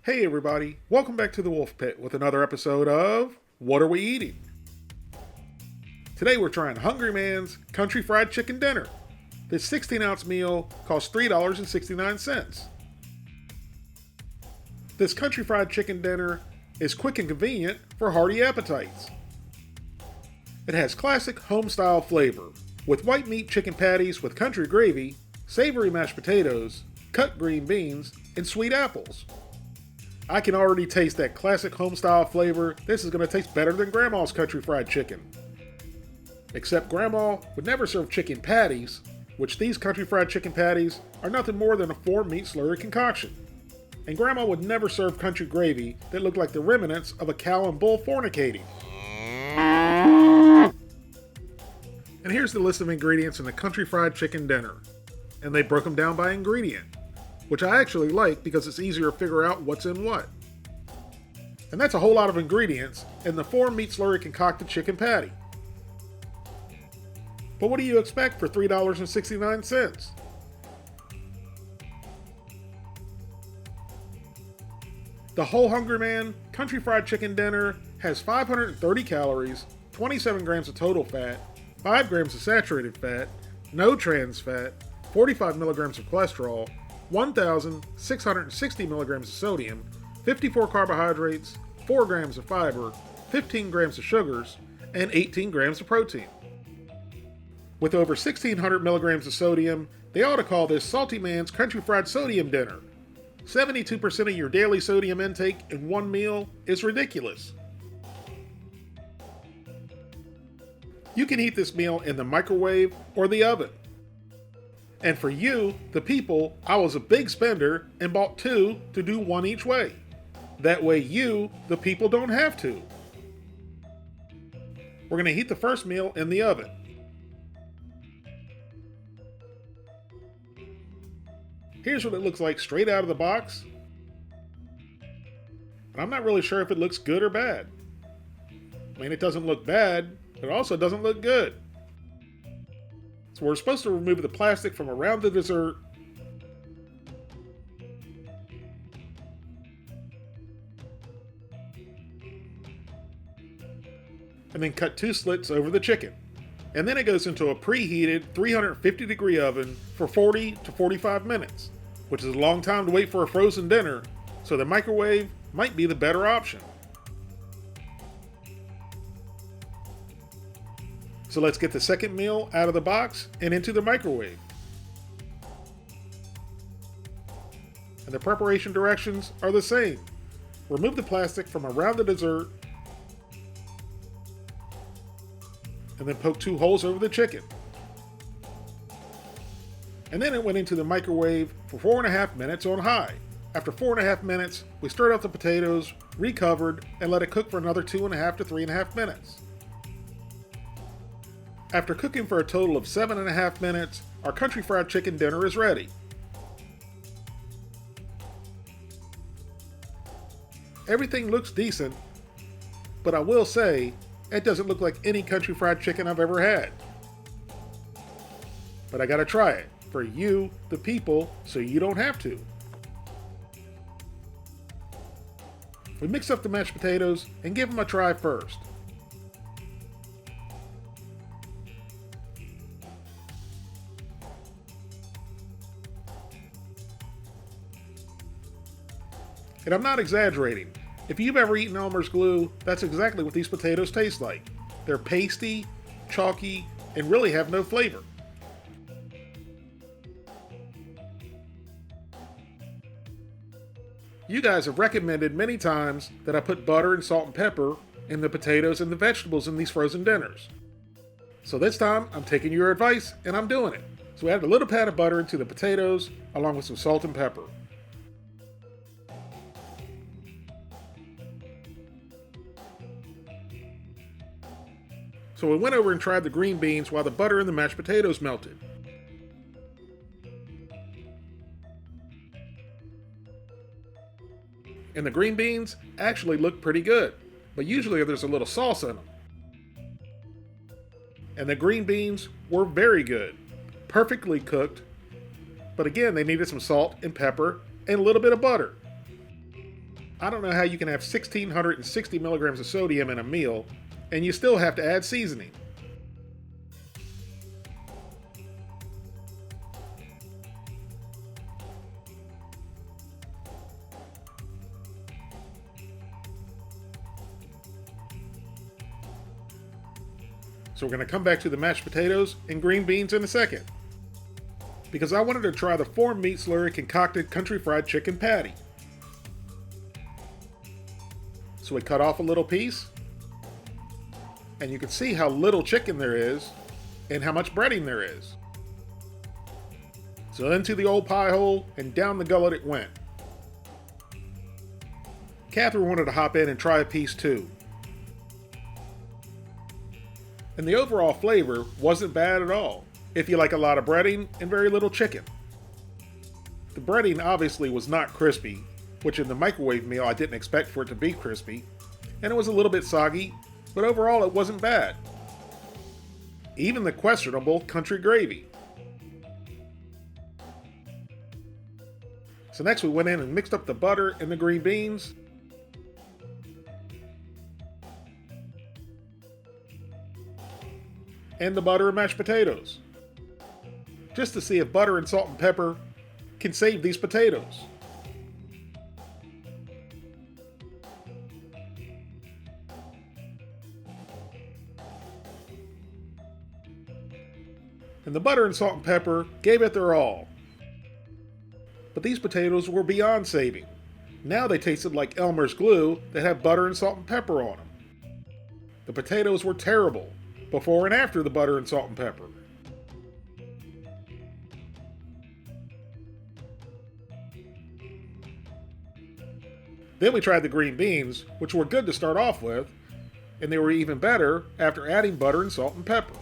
Hey everybody, welcome back to the Wolf Pit with another episode of What Are We Eating? Today we're trying Hungry Man's Country Fried Chicken Dinner. This 16-ounce meal costs $3.69. This country fried chicken dinner is quick and convenient for hearty appetites. It has classic home-style flavor, with white meat chicken patties with country gravy, savory mashed potatoes, cut green beans, and sweet apples. I can already taste that classic home-style flavor. This is going to taste better than Grandma's country fried chicken. Except Grandma would never serve chicken patties, which these country fried chicken patties are nothing more than a 4-meat slurry concoction. And Grandma would never serve country gravy that looked like the remnants of a cow and bull fornicating. And here's the list of ingredients in the country fried chicken dinner. And they broke them down by ingredient, which I actually like because it's easier to figure out what's in what. And that's a whole lot of ingredients in the 4-meat slurry concocted chicken patty. But what do you expect for $3.69? The Whole Hungry Man Country Fried Chicken Dinner has 530 calories, 27 grams of total fat, 5 grams of saturated fat, no trans fat, 45 milligrams of cholesterol, 1,660 milligrams of sodium, 54 carbohydrates, 4 grams of fiber, 15 grams of sugars, and 18 grams of protein. With over 1,600 milligrams of sodium, they ought to call this Salty Man's Country Fried Sodium Dinner. 72% of your daily sodium intake in one meal is ridiculous. You can heat this meal in the microwave or the oven. And for you, the people, I was a big spender and bought 2 to do 1 each way. That way you, the people, don't have to. We're going to heat the first meal in the oven. Here's what it looks like straight out of the box. And I'm not really sure if it looks good or bad. I mean, it doesn't look bad, but it also doesn't look good. So we're supposed to remove the plastic from around the dessert. And then cut 2 slits over the chicken. And then it goes into a preheated 350 degree oven for 40 to 45 minutes, which is a long time to wait for a frozen dinner, so the microwave might be the better option. So let's get the second meal out of the box and into the microwave. And the preparation directions are the same. Remove the plastic from around the dessert, and then poke 2 holes over the chicken. And then it went into the microwave for 4.5 minutes on high. After 4.5 minutes, we stirred out the potatoes, recovered, and let it cook for another 2.5 to 3.5 minutes. After cooking for a total of 7.5 minutes, our country fried chicken dinner is ready. Everything looks decent, but I will say, it doesn't look like any country fried chicken I've ever had. But I gotta try it, for you, the people, so you don't have to. We mix up the mashed potatoes and give them a try first. And I'm not exaggerating. If you've ever eaten Elmer's glue, that's exactly what these potatoes taste like. They're pasty, chalky, and really have no flavor. You guys have recommended many times that I put butter and salt and pepper in the potatoes and the vegetables in these frozen dinners. So this time, I'm taking your advice and I'm doing it. So we add a little pat of butter into the potatoes along with some salt and pepper. So we went over and tried the green beans while the butter and the mashed potatoes melted. And the green beans actually look pretty good, but usually there's a little sauce in them. And the green beans were very good, perfectly cooked, but again, they needed some salt and pepper and a little bit of butter. I don't know how you can have 1,660 milligrams of sodium in a meal, and you still have to add seasoning. So we're going to come back to the mashed potatoes and green beans in a second, because I wanted to try the 4-meat slurry concocted country fried chicken patty. So we cut off a little piece, and you can see how little chicken there is and how much breading there is. So into the old pie hole and down the gullet it went. Catherine wanted to hop in and try a piece too. And the overall flavor wasn't bad at all, if you like a lot of breading and very little chicken. The breading obviously was not crispy, which in the microwave meal I didn't expect for it to be crispy, and it was a little bit soggy, but overall it wasn't bad. Even the questionable country gravy. So next we went in and mixed up the butter and the green beans. And the butter and mashed potatoes, just to see if butter and salt and pepper can save these potatoes. And the butter and salt and pepper gave it their all. But these potatoes were beyond saving. Now they tasted like Elmer's glue that had butter and salt and pepper on them. The potatoes were terrible before and after the butter and salt and pepper. Then we tried the green beans, which were good to start off with, and they were even better after adding butter and salt and pepper.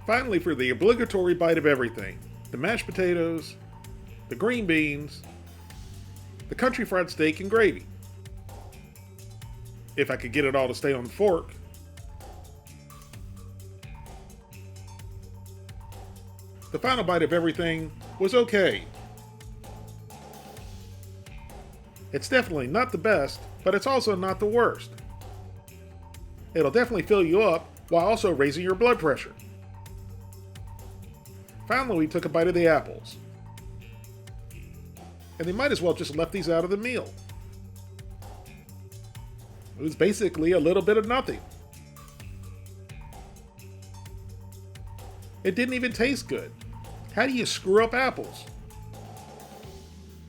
Finally, for the obligatory bite of everything, the mashed potatoes, the green beans, the country fried steak and gravy. If I could get it all to stay on the fork. The final bite of everything was okay. It's definitely not the best, but it's also not the worst. It'll definitely fill you up while also raising your blood pressure. Finally, we took a bite of the apples. And they might as well just left these out of the meal. It was basically a little bit of nothing. It didn't even taste good. How do you screw up apples?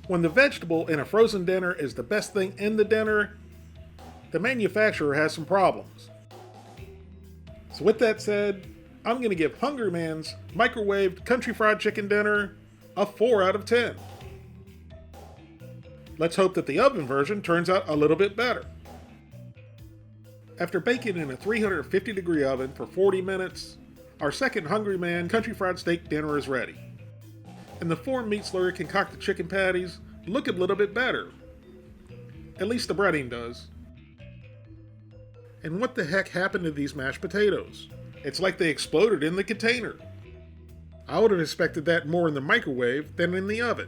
When the vegetable in a frozen dinner is the best thing in the dinner, the manufacturer has some problems. So with that said, I'm going to give Hungry Man's microwaved country fried chicken dinner a 4 out of 10. Let's hope that the oven version turns out a little bit better. After baking in a 350-degree oven for 40 minutes, our second Hungry Man country fried steak dinner is ready. And the 4-meat slurry concocted chicken patties look a little bit better. At least the breading does. And what the heck happened to these mashed potatoes? It's like they exploded in the container. I would have expected that more in the microwave than in the oven.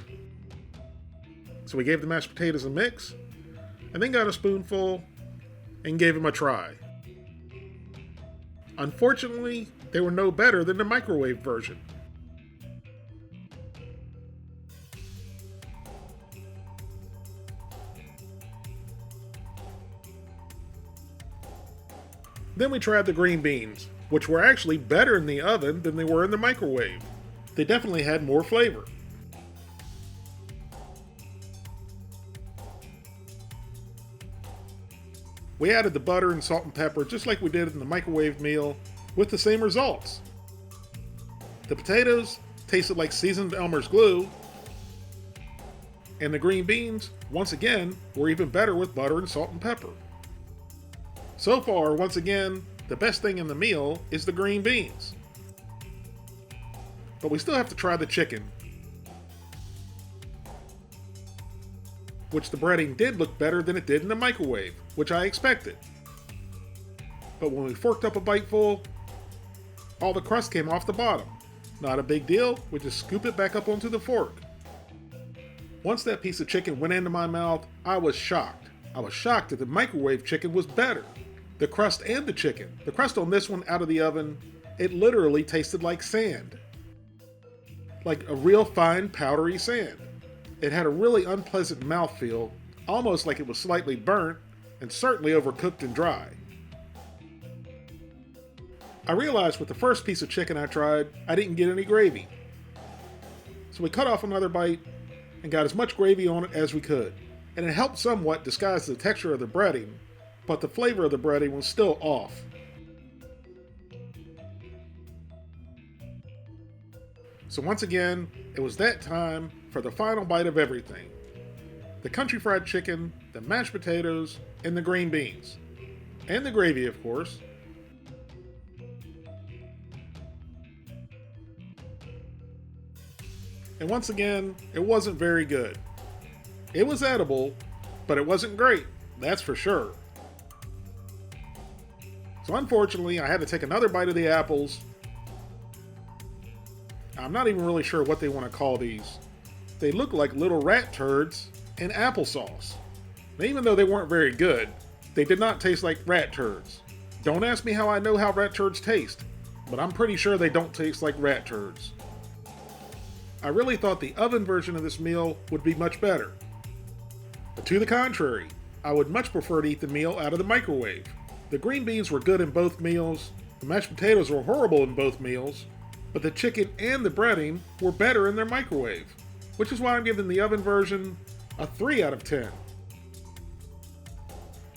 So we gave the mashed potatoes a mix, and then got a spoonful and gave them a try. Unfortunately, they were no better than the microwave version. Then we tried the green beans, which were actually better in the oven than they were in the microwave. They definitely had more flavor. We added the butter and salt and pepper just like we did in the microwave meal, with the same results. The potatoes tasted like seasoned Elmer's glue, and the green beans, once again, were even better with butter and salt and pepper. So far, once again, the best thing in the meal is the green beans. But we still have to try the chicken, which the breading did look better than it did in the microwave, which I expected. But when we forked up a bite full, all the crust came off the bottom. Not a big deal, we just scoop it back up onto the fork. Once that piece of chicken went into my mouth, I was shocked. I was shocked that the microwave chicken was better. The crust and the chicken. The crust on this one out of the oven, it literally tasted like sand. Like a real fine, powdery sand. It had a really unpleasant mouthfeel, almost like it was slightly burnt, and certainly overcooked and dry. I realized with the first piece of chicken I tried, I didn't get any gravy. So we cut off another bite and got as much gravy on it as we could. And it helped somewhat disguise the texture of the breading, but the flavor of the breading was still off. So once again, it was that time for the final bite of everything. The country fried chicken, the mashed potatoes, and the green beans. And the gravy, of course. And once again, it wasn't very good. It was edible, but it wasn't great, that's for sure. So unfortunately, I had to take another bite of the apples. I'm not even really sure what they want to call these. They look like little rat turds in applesauce. And even though they weren't very good, they did not taste like rat turds. Don't ask me how I know how rat turds taste, but I'm pretty sure they don't taste like rat turds. I really thought the oven version of this meal would be much better. But to the contrary, I would much prefer to eat the meal out of the microwave. The green beans were good in both meals, the mashed potatoes were horrible in both meals, but the chicken and the breading were better in their microwave, which is why I'm giving the oven version a 3 out of 10.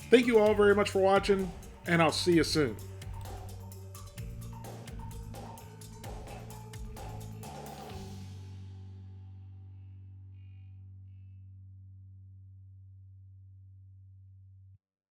Thank you all very much for watching, and I'll see you soon.